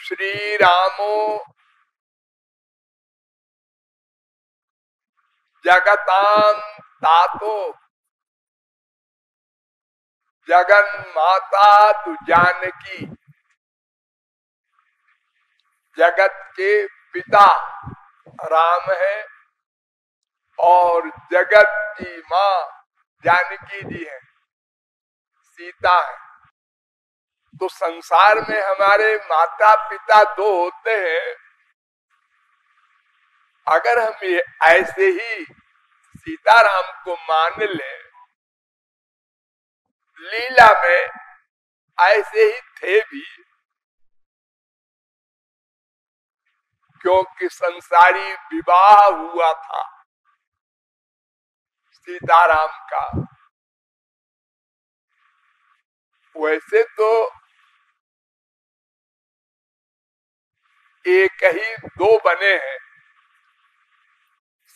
श्री रामो जगतां तातो जगन माता तु जानकी, जगत के पिता राम है और जगत की माँ जानकी जी है, सीता है। तो संसार में हमारे माता पिता दो होते हैं। अगर हम ये ऐसे ही सीताराम को मान लें, लीला में ऐसे ही थे भी, क्योंकि संसारी विवाह हुआ था सीताराम का। वैसे तो एक ही दो बने हैं,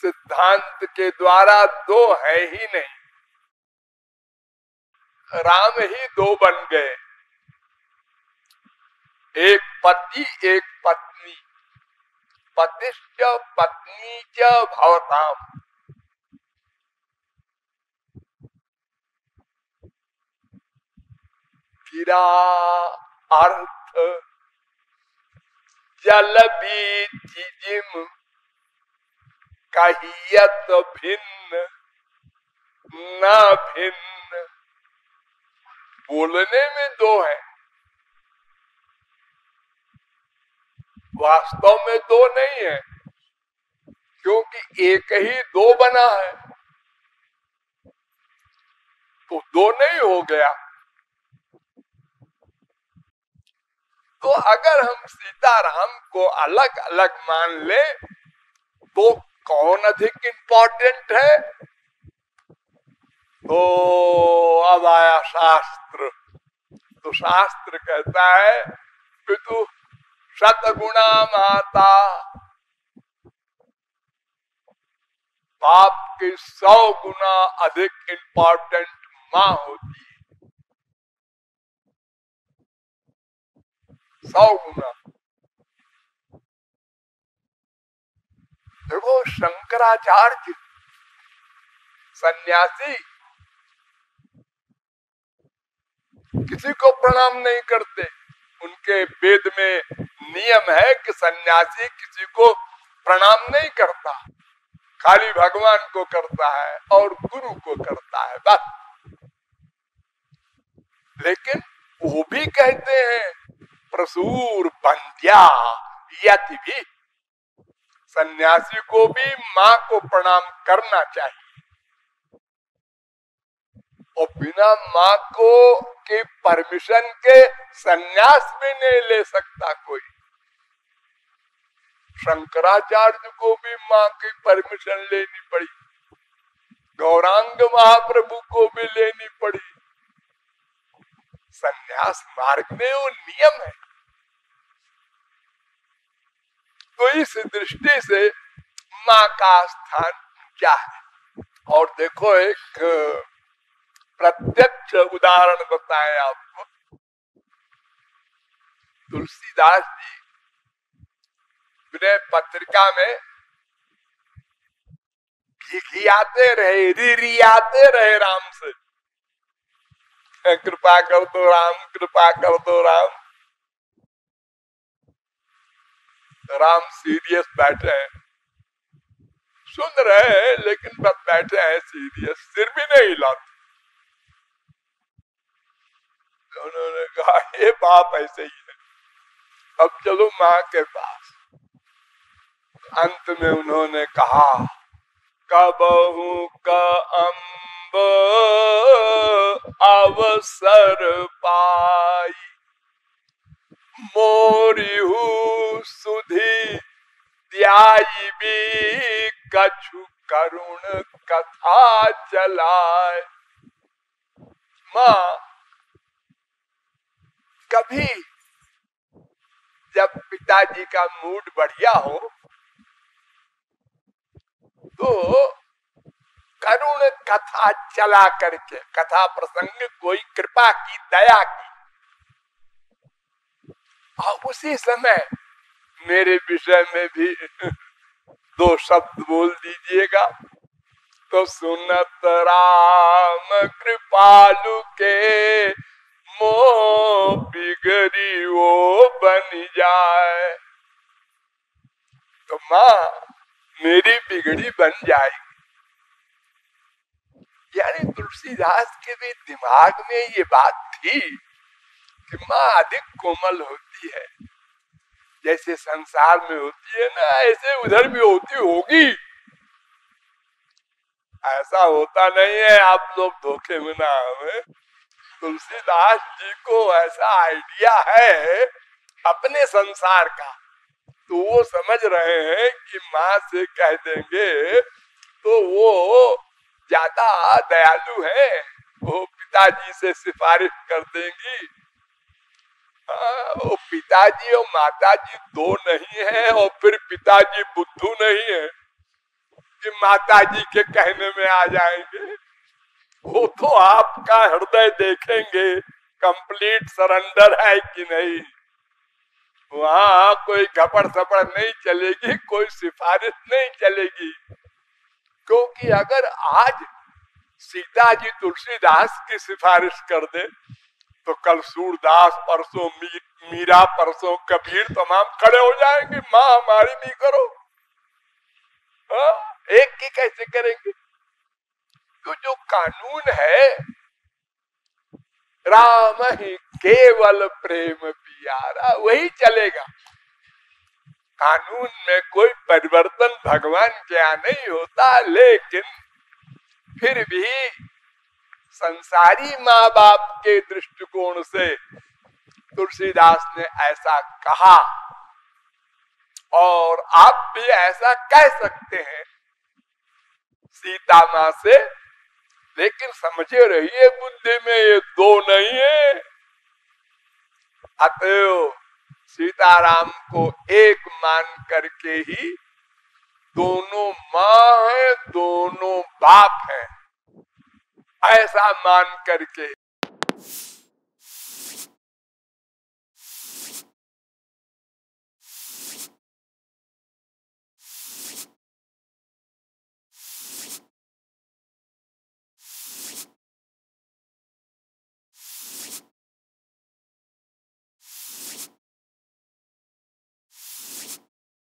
सिद्धांत के द्वारा दो है ही नहीं, राम ही दो बन गए, एक पति एक पत्नी, पतिश्च पत्नी च भवताम। गिरा अर्थ जल बीजिम कहियत भिन्न न भिन्न। बोलने में दो है, वास्तव में दो नहीं है, क्योंकि एक ही दो बना है, तो दो नहीं हो गया। तो अगर हम सीताराम को अलग अलग मान ले तो कौन अधिक इंपॉर्टेंट है? तो अब आया शास्त्र। तो शास्त्र कहता है पितु शतगुणा माता, बाप की 100 गुना अधिक इंपॉर्टेंट माँ होती है, 100 गुना। देखो शंकराचार्य सन्यासी किसी को प्रणाम नहीं करते। उनके वेद में नियम है कि सन्यासी किसी को प्रणाम नहीं करता, खाली भगवान को करता है और गुरु को करता है बस। लेकिन वो भी कहते हैं प्रसूर बंध्या यति भी, सन्यासी को भी माँ को प्रणाम करना चाहिए, और बिना माँ को के परमिशन के सन्यास भी नहीं ले सकता कोई। शंकराचार्य को भी माँ की परमिशन लेनी पड़ी, गौरांग महाप्रभु को भी लेनी पड़ी। सन्यास मार्ग में वो नियम है। तो इस दृष्टि से माँ का स्थान क्या है। और देखो एक प्रत्यक्ष उदाहरण बताएं आपको। तुलसीदास जी विनय पत्रिका में घिघियाते रहे, रिरियाते रहे राम से, कृपा कर दो राम, कृपा कर दो राम। राम सीरियस बैठे हैं, सुन रहे हैं लेकिन बस बैठे हैं सीरियस, सिर भी नहीं हिलाते। उन्होंने कहा ये बाप ऐसे ही है, अब चलो माँ के पास। अंत में उन्होंने कहा कबहू का अम्ब अवसर पाई, मोरिहु सुधी त्याई भी कछु करुण कथा चलाए। माँ कभी जब पिताजी का मूड बढ़िया हो तो करुण कथा चला करके, कथा प्रसंग कोई कृपा की, दया की, और उसी समय मेरे विषय में भी 2 शब्द बोल दीजिएगा। तो सुनत राम कृपालु के मोह बिगड़ी वो बन जाए। तो माँ मेरी बिगड़ी बन जाएगी। यानी तुलसीदास के भी दिमाग में ये बात थी कि माँ अधिक कोमल होती है, जैसे संसार में होती है ना ऐसे उधर भी होती होगी। ऐसा होता नहीं है, आप लोग धोखे में ना आवे। तुलसीदास जी को ऐसा आइडिया है अपने संसार का, तो वो समझ रहे हैं कि माँ से कह देंगे तो वो ज्यादा दयालु है, वो पिताजी से सिफारिश कर देंगी। वो पिताजी और माताजी 2 नहीं है, और फिर पिताजी बुद्धू नहीं है कि माताजी के कहने में आ जाएंगे। वो तो आपका हृदय देखेंगे कंप्लीट सरेंडर है कि नहीं। वहाँ कोई घपड़ सपड़ नहीं चलेगी, कोई सिफारिश नहीं चलेगी। क्योंकि अगर आज सीता जी तुलसीदास की सिफारिश कर दे तो कल सूरदास, परसों मीरा, परसों कबीर तमाम खड़े हो जाएंगे, माँ हमारी भी करो। एक की कैसे करेंगे? तो जो कानून है, राम ही केवल प्रेम पियारा, वही चलेगा। कानून में कोई परिवर्तन भगवान के यहाँ नहीं होता, लेकिन फिर भी संसारी माँ बाप के दृष्टिकोण से तुलसीदास ने ऐसा कहा, और आप भी ऐसा कह सकते हैं सीता माँ से। लेकिन समझे रहिए बुद्धि में ये 2 नहीं है। अतएव सीताराम को एक मान करके ही दोनों माँ है, दोनों बाप है, ऐसा मान करके